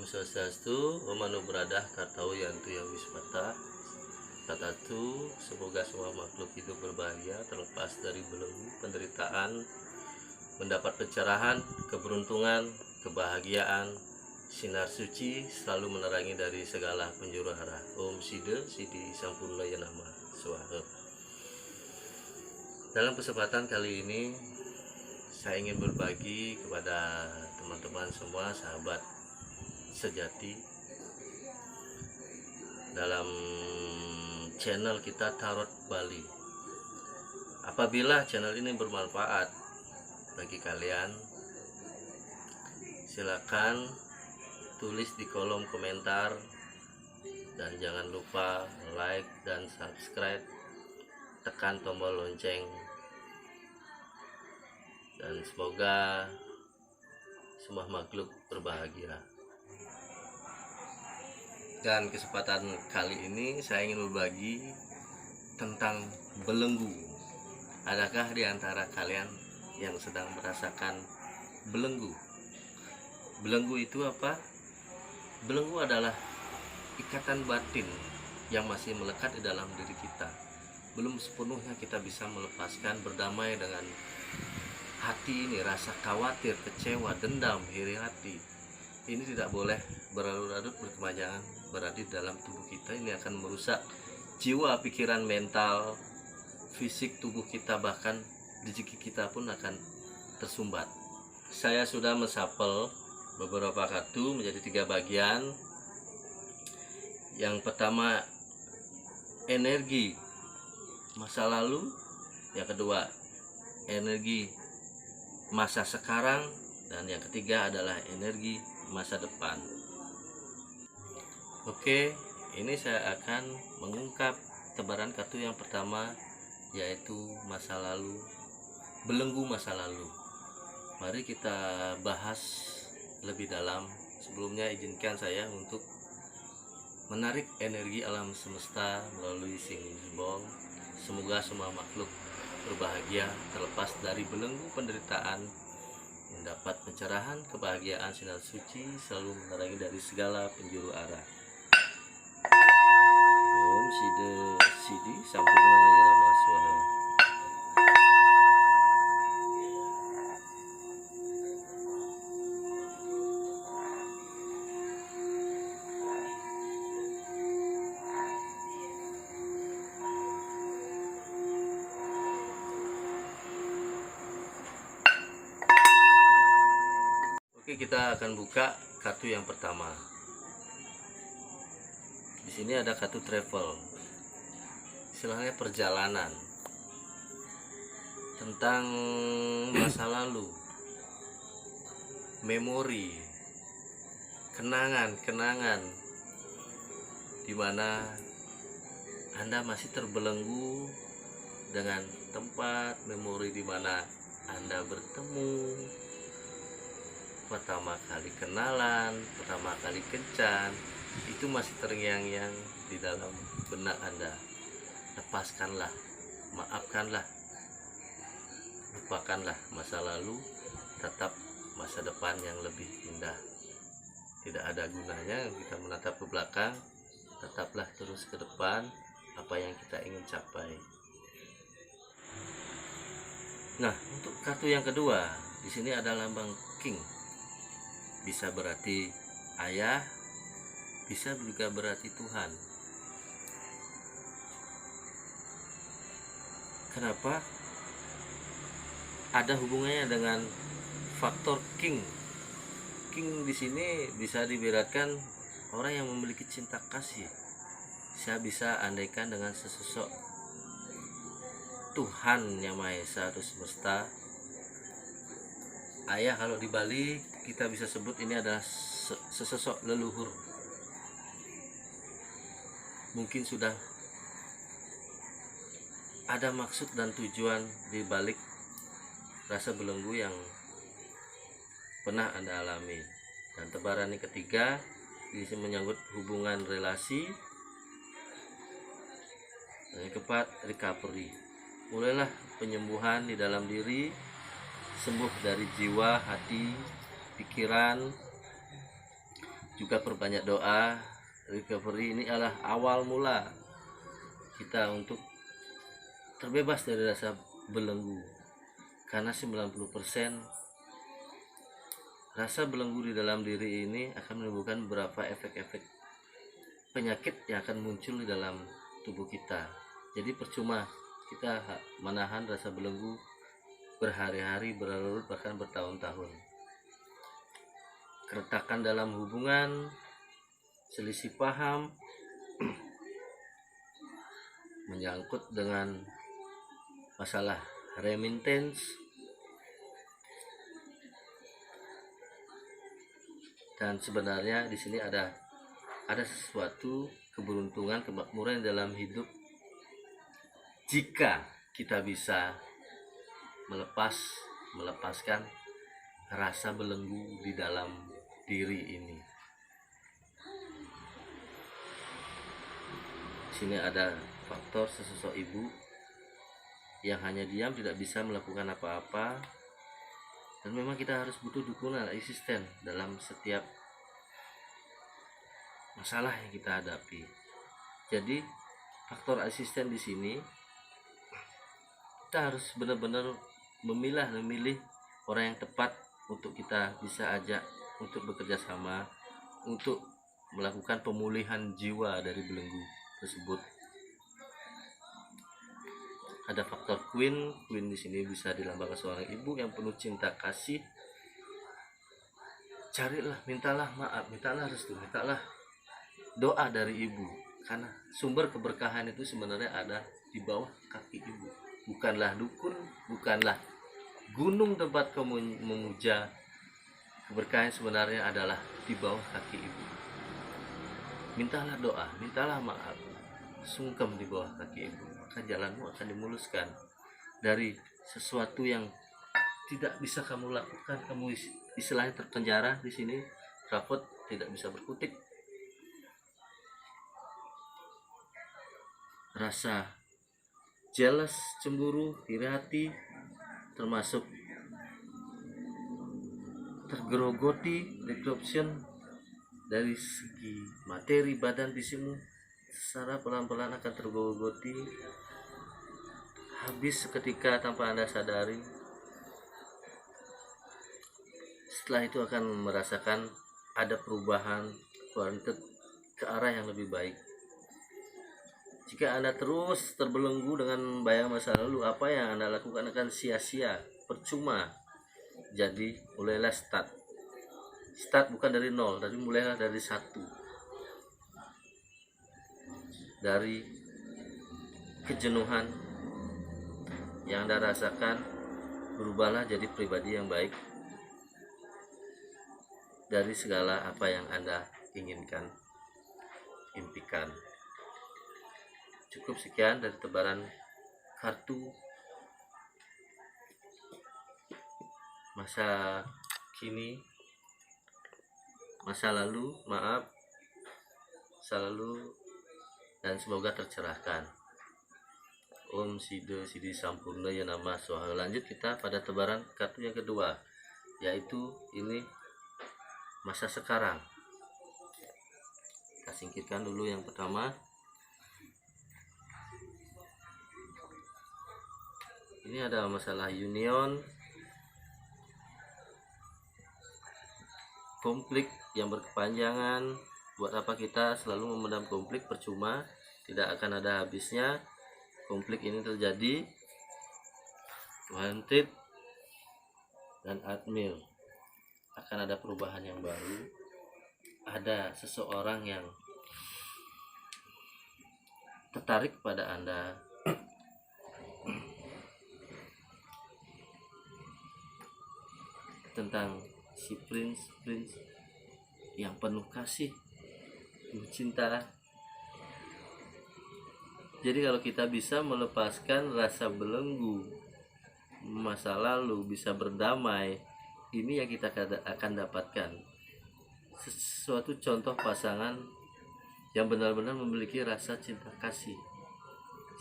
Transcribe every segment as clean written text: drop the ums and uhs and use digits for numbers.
Swastiastu, Om Manu Bradah, Kartau Yantu yang Wispata. Tatatu, semoga semua makhluk hidup berbahagia, terlepas dari belenggu, penderitaan, mendapat pencerahan, keberuntungan, kebahagiaan, sinar suci selalu menerangi dari segala penjuru arah. Om Sida, Sidi Sampurna Yanama Swaha. Dalam kesempatan kali ini, saya ingin berbagi kepada teman-teman semua, sahabat sejati, dalam channel kita Tarot Bali. Apabila channel ini bermanfaat bagi kalian, silakan tulis di kolom komentar, dan jangan lupa like dan subscribe, tekan tombol lonceng, dan semoga semua makhluk berbahagia. Dan kesempatan kali ini saya ingin berbagi tentang belenggu. Adakah di antara kalian yang sedang merasakan belenggu? Belenggu itu apa? Belenggu adalah ikatan batin yang masih melekat di dalam diri kita. Belum sepenuhnya kita bisa melepaskan, berdamai dengan hati ini, rasa khawatir, kecewa, dendam, iri hati. Ini tidak boleh berlarut-larut berkepanjangan berada di dalam tubuh kita. Ini akan merusak jiwa, pikiran, mental, fisik tubuh kita, bahkan rezeki kita pun akan tersumbat. Saya sudah mensapel beberapa kartu menjadi 3 bagian. Yang pertama, energi masa lalu. Yang kedua, energi masa sekarang. Dan yang ketiga adalah energi masa depan. Oke, ini saya akan mengungkap tebaran kartu yang pertama, yaitu masa lalu, belenggu masa lalu. Mari kita bahas lebih dalam. Sebelumnya izinkan saya untuk menarik energi alam semesta melalui simbol. Semoga semua makhluk berbahagia, terlepas dari belenggu penderitaan, mendapat pencerahan, kebahagiaan, sinar suci selalu menerangi dari segala penjuru arah. Om Sida Sidi Sampurna Yanama Swaha. Oke, kita akan buka kartu yang pertama. Di sini ada kartu travel, istilahnya perjalanan, tentang masa lalu, memori, kenangan di mana Anda masih terbelenggu dengan tempat memori di mana Anda bertemu, pertama kali kenalan, pertama kali kencan. Itu masih terngiang-ngiang di dalam benak Anda. Lepaskanlah, maafkanlah, lupakanlah masa lalu, tetap masa depan yang lebih indah. Tidak ada gunanya kita menatap ke belakang, tetaplah terus ke depan apa yang kita ingin capai. Nah, untuk kartu yang kedua, di sini ada lambang King. Bisa berarti ayah, bisa juga berarti Tuhan. Kenapa? Ada hubungannya dengan faktor King. King di sini bisa diibaratkan orang yang memiliki cinta kasih. Saya bisa andaikan dengan sesosok Tuhan Yang Maha Esa atau semesta. Ayah kalau di Bali kita bisa sebut ini adalah sesosok leluhur. Mungkin sudah ada maksud dan tujuan di balik rasa belenggu yang pernah Anda alami. Dan tebaran yang ketiga, ini menyangkut hubungan relasi. Dan yang keempat, recovery. Mulailah penyembuhan di dalam diri, sembuh dari jiwa, hati, pikiran, juga perbanyak doa. Recovery ini adalah awal mula kita untuk terbebas dari rasa belenggu, karena 90% rasa belenggu di dalam diri ini akan menimbulkan beberapa efek-efek penyakit yang akan muncul di dalam tubuh kita. Jadi percuma kita menahan rasa belenggu berhari-hari, berlarut, bahkan bertahun-tahun. Keretakan dalam hubungan, selisih paham, menyangkut dengan masalah remittance, dan sebenarnya di sini ada sesuatu keberuntungan, kemakmuran dalam hidup jika kita bisa melepaskan rasa belenggu di dalam diri ini. Di sini ada faktor sesosok ibu yang hanya diam, tidak bisa melakukan apa-apa, dan memang kita harus butuh dukungan asisten dalam setiap masalah yang kita hadapi. Jadi faktor asisten di sini kita harus benar-benar memilih orang yang tepat untuk kita bisa ajak untuk bekerja sama untuk melakukan pemulihan jiwa dari belenggu tersebut. Ada faktor Queen di sini bisa dilambangkan seorang ibu yang penuh cinta kasih. Carilah, mintalah maaf, mintalah restu, mintalah doa dari ibu, karena sumber keberkahan itu sebenarnya ada di bawah kaki ibu. Bukanlah dukun, bukanlah gunung tempat kamu memuja. Keberkahan sebenarnya adalah di bawah kaki ibu. Mintalah doa, mintalah maaf, sungkem di bawah kaki ibu, maka jalanmu akan dimuluskan dari sesuatu yang tidak bisa kamu lakukan. Kamu istilahnya terpenjara di sini, rapot, tidak bisa berkutik. Rasa jealous, cemburu, iri hati, termasuk tergerogoti, disruption dari segi materi badan visimu, secara pelan-pelan akan tergerogoti, habis seketika tanpa Anda sadari. Setelah itu akan merasakan ada perubahan ke arah yang lebih baik. Jika Anda terus terbelenggu dengan bayang masa lalu, apa yang Anda lakukan akan sia-sia, percuma. Jadi mulailah start bukan dari nol, tapi mulailah dari 1, dari kejenuhan yang Anda rasakan. Berubahlah jadi pribadi yang baik dari segala apa yang Anda inginkan, impikan. Cukup sekian dari tebaran kartu masa kini, masa lalu, dan semoga tercerahkan. Om Sidi Sampurna ya nama Soha. Lanjut kita pada tebaran kartu yang kedua, yaitu ini masa sekarang. Kita singkirkan dulu yang pertama. Ini ada masalah union, konflik yang berkepanjangan. Buat apa kita selalu memendam konflik? Percuma, tidak akan ada habisnya. Konflik ini terjadi. Wanted dan admir, akan ada perubahan yang baru. Ada seseorang yang tertarik pada Anda. Tentang si prince yang penuh kasih, penuh cinta. Jadi kalau kita bisa melepaskan rasa belenggu masa lalu, bisa berdamai, ini yang kita akan dapatkan sesuatu contoh pasangan yang benar-benar memiliki rasa cinta kasih.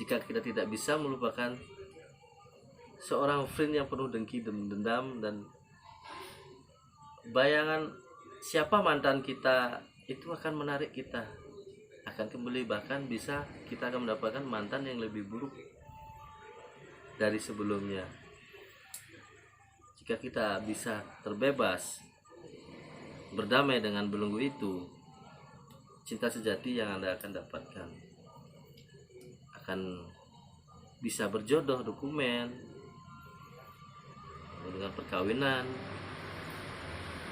Jika kita tidak bisa melupakan seorang friend yang penuh dengki, dendam, dan bayangan siapa mantan kita itu akan menarik kita, akan kembali, bahkan bisa kita akan mendapatkan mantan yang lebih buruk dari sebelumnya. Jika kita bisa terbebas, berdamai dengan belenggu itu, cinta sejati yang Anda akan dapatkan akan bisa berjodoh dokumen dengan perkawinan,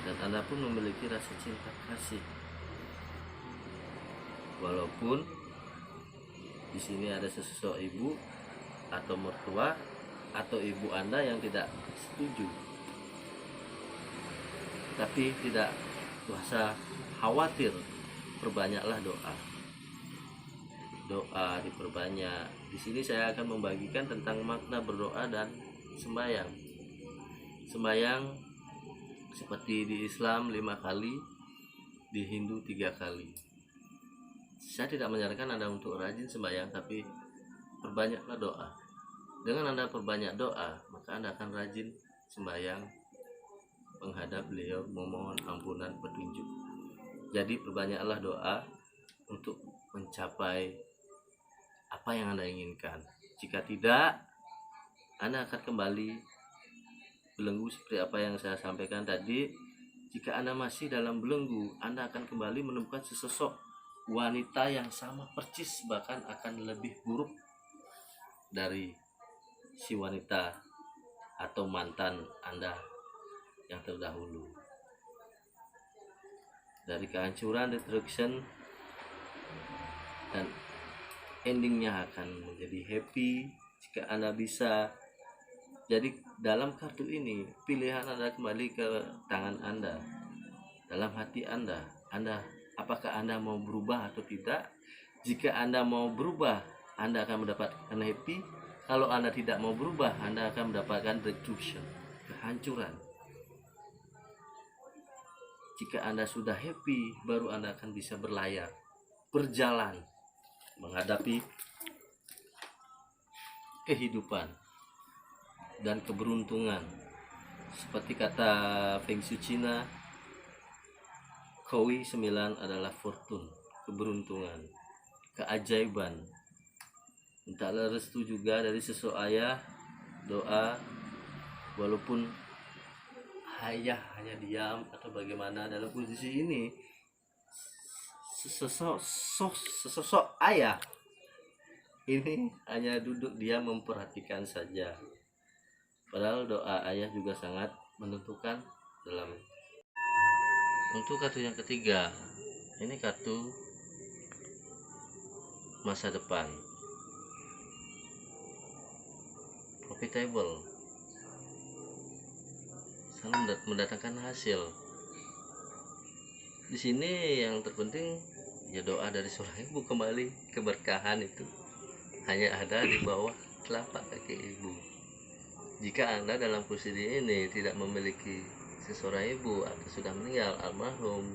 dan Anda pun memiliki rasa cinta kasih. Walaupun di sini ada sesosok ibu atau mertua atau ibu Anda yang tidak setuju, tapi tidak usah khawatir, perbanyaklah doa. Doa diperbanyak. Di sini saya akan membagikan tentang makna berdoa dan sembahyang. Sembahyang seperti di Islam 5 kali, di Hindu 3 kali. Saya tidak menyarankan Anda untuk rajin sembahyang, tapi perbanyaklah doa. Dengan Anda perbanyak doa, maka Anda akan rajin sembahyang menghadap beliau, memohon ampunan, petunjuk. Jadi perbanyaklah doa untuk mencapai apa yang Anda inginkan. Jika tidak, Anda akan kembali belenggu seperti apa yang saya sampaikan tadi. Jika Anda masih dalam belenggu, Anda akan kembali menemukan sesosok wanita yang sama persis, bahkan akan lebih buruk dari si wanita atau mantan Anda yang terdahulu. Dari kehancuran, destruction, dan endingnya akan menjadi happy jika Anda bisa. Jadi dalam kartu ini, pilihan Anda kembali ke tangan Anda, dalam hati Anda. Apakah Anda mau berubah atau tidak? Jika Anda mau berubah, Anda akan mendapatkan happy. Kalau Anda tidak mau berubah, Anda akan mendapatkan destruction, kehancuran. Jika Anda sudah happy, baru Anda akan bisa berlayar, berjalan, menghadapi kehidupan dan keberuntungan. Seperti kata Feng Shui Cina, Kowi 9 adalah fortune, keberuntungan, keajaiban. Mintalah restu juga dari sesosok ayah, doa. Walaupun ayah hanya diam atau bagaimana dalam posisi ini, sesosok ayah ini hanya duduk diam memperhatikan saja. Padahal doa ayah juga sangat menentukan dalam. Untuk kartu yang ketiga, ini kartu masa depan, profitable, selalu mendatangkan hasil. Di sini yang terpenting ya doa dari seorang ibu, kembali keberkahan itu hanya ada di bawah telapak kaki ibu. Jika Anda dalam posisi ini tidak memiliki seseorang ibu atau sudah meninggal, almarhum,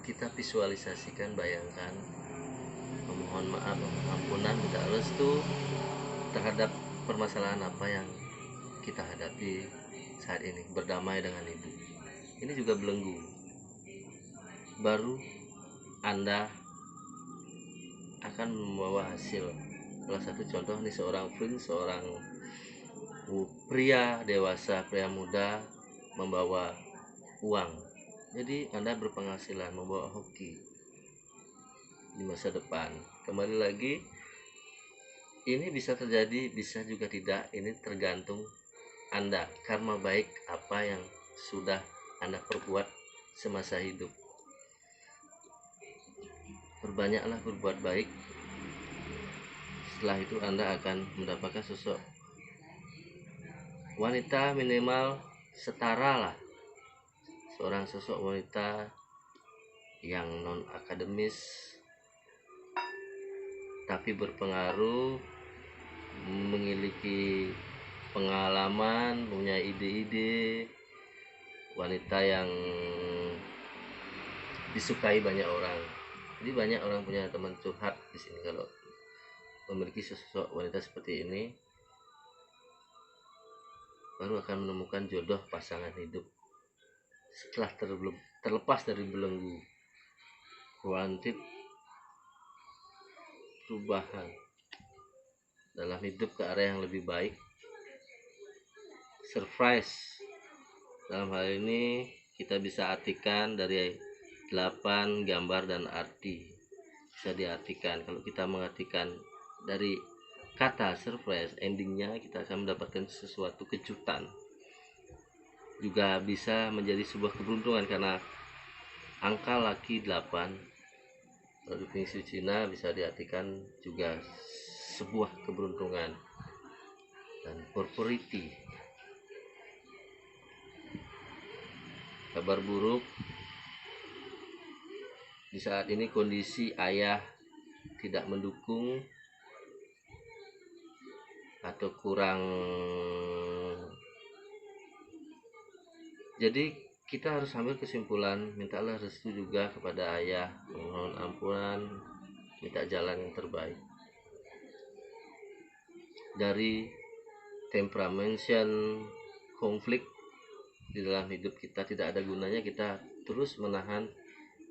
kita visualisasikan, bayangkan, memohon maaf, memohon ampunan, minta restu terhadap permasalahan apa yang kita hadapi saat ini, berdamai dengan ibu. Ini juga belenggu. Baru Anda akan membawa hasil. Salah satu contoh nih, seorang prince, seorang pria dewasa, pria muda membawa uang. Jadi Anda berpenghasilan, membawa hoki di masa depan. Kembali lagi, ini bisa terjadi, bisa juga tidak. Ini tergantung Anda, karma baik apa yang sudah Anda perbuat semasa hidup. Perbanyaklah berbuat baik. Setelah itu Anda akan mendapatkan sosok wanita minimal setara lah, seorang sosok wanita yang non akademis tapi berpengaruh, memiliki pengalaman, punya ide-ide, wanita yang disukai banyak orang. Jadi banyak orang punya teman curhat di sini. Kalau memiliki sosok wanita seperti ini, baru akan menemukan jodoh pasangan hidup setelah terlepas dari belenggu. Wanted perubahan dalam hidup ke arah yang lebih baik. Surprise dalam hal ini kita bisa artikan dari 8 gambar dan arti. Bisa diartikan, kalau kita mengartikan dari kata surprise, endingnya kita akan mendapatkan sesuatu kejutan. Juga bisa menjadi sebuah keberuntungan karena angka laki 8 dari definisi Cina bisa diartikan juga sebuah keberuntungan. Dan prosperity, kabar buruk di saat ini kondisi ayah tidak mendukung atau kurang, jadi kita harus ambil kesimpulan, mintalah restu juga kepada ayah, mohon ampunan, minta jalan yang terbaik. Dari temperamental konflik di dalam hidup kita tidak ada gunanya kita terus menahan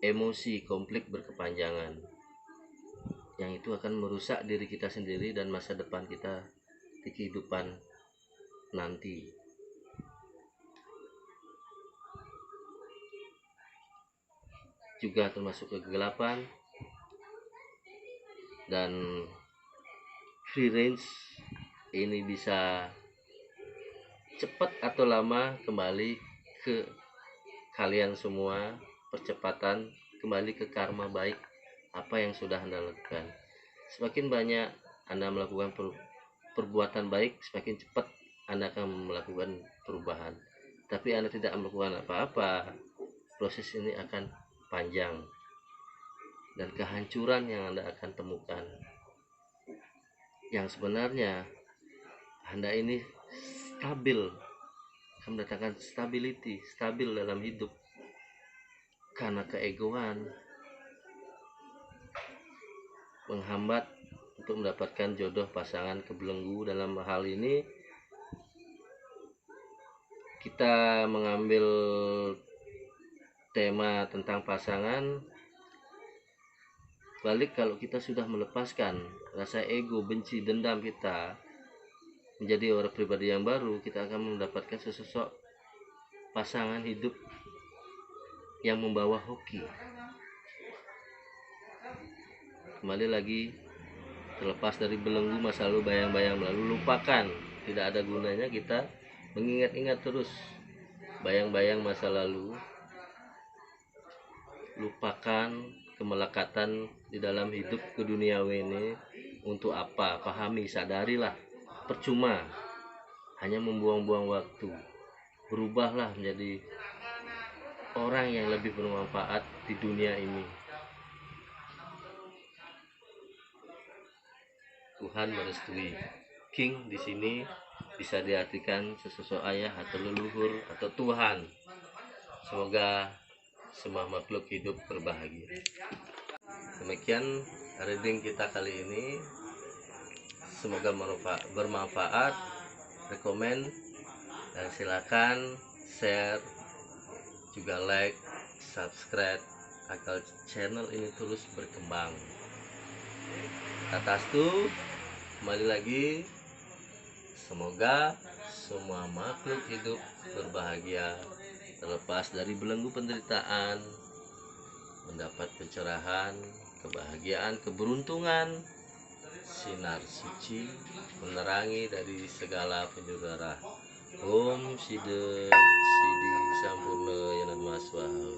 emosi konflik berkepanjangan, yang itu akan merusak diri kita sendiri dan masa depan kita di kehidupan nanti. Juga termasuk kegelapan dan free range ini bisa cepat atau lama kembali ke kalian semua, percepatan kembali ke karma baik apa yang sudah Anda lakukan. Semakin banyak Anda melakukan perbuatan baik, semakin cepat Anda akan melakukan perubahan. Tapi Anda tidak melakukan apa-apa, proses ini akan panjang dan kehancuran yang Anda akan temukan. Yang sebenarnya Anda ini stabil, akan mendatangkan stability, stabil dalam hidup, karena keegoan menghambat untuk mendapatkan jodoh pasangan kebelenggu. Dalam hal ini kita mengambil tema tentang pasangan, balik kalau kita sudah melepaskan rasa ego, benci, dendam kita menjadi orang pribadi yang baru, kita akan mendapatkan sesosok pasangan hidup yang membawa hoki. Kembali lagi, terlepas dari belenggu masa lalu, bayang-bayang lalu, lupakan. Tidak ada gunanya kita mengingat-ingat terus bayang-bayang masa lalu. Lupakan kemelekatan di dalam hidup keduniawi ini. Untuk apa? Pahami, sadarilah, percuma, hanya membuang-buang waktu. Berubahlah menjadi orang yang lebih bermanfaat di dunia ini. Tuhan merestui. King di sini bisa diartikan sesosok ayah atau leluhur atau Tuhan. Semoga semua makhluk hidup berbahagia. Demikian reading kita kali ini. Semoga bermanfaat. Rekomen dan silakan share, juga like, subscribe agar channel ini terus berkembang. Tatastu, kembali lagi. Semoga semua makhluk hidup berbahagia, terlepas dari belenggu penderitaan, mendapat pencerahan, kebahagiaan, keberuntungan, sinar suci menerangi dari segala penjuru arah. Om Sida Sidi Sampurna Yanatma Swaha.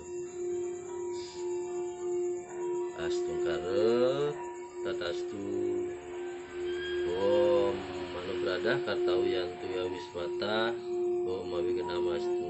Astungkara Tatastu. Om Manubradah Kartawiyantu Ya Wiswata. Om Abhignamastu.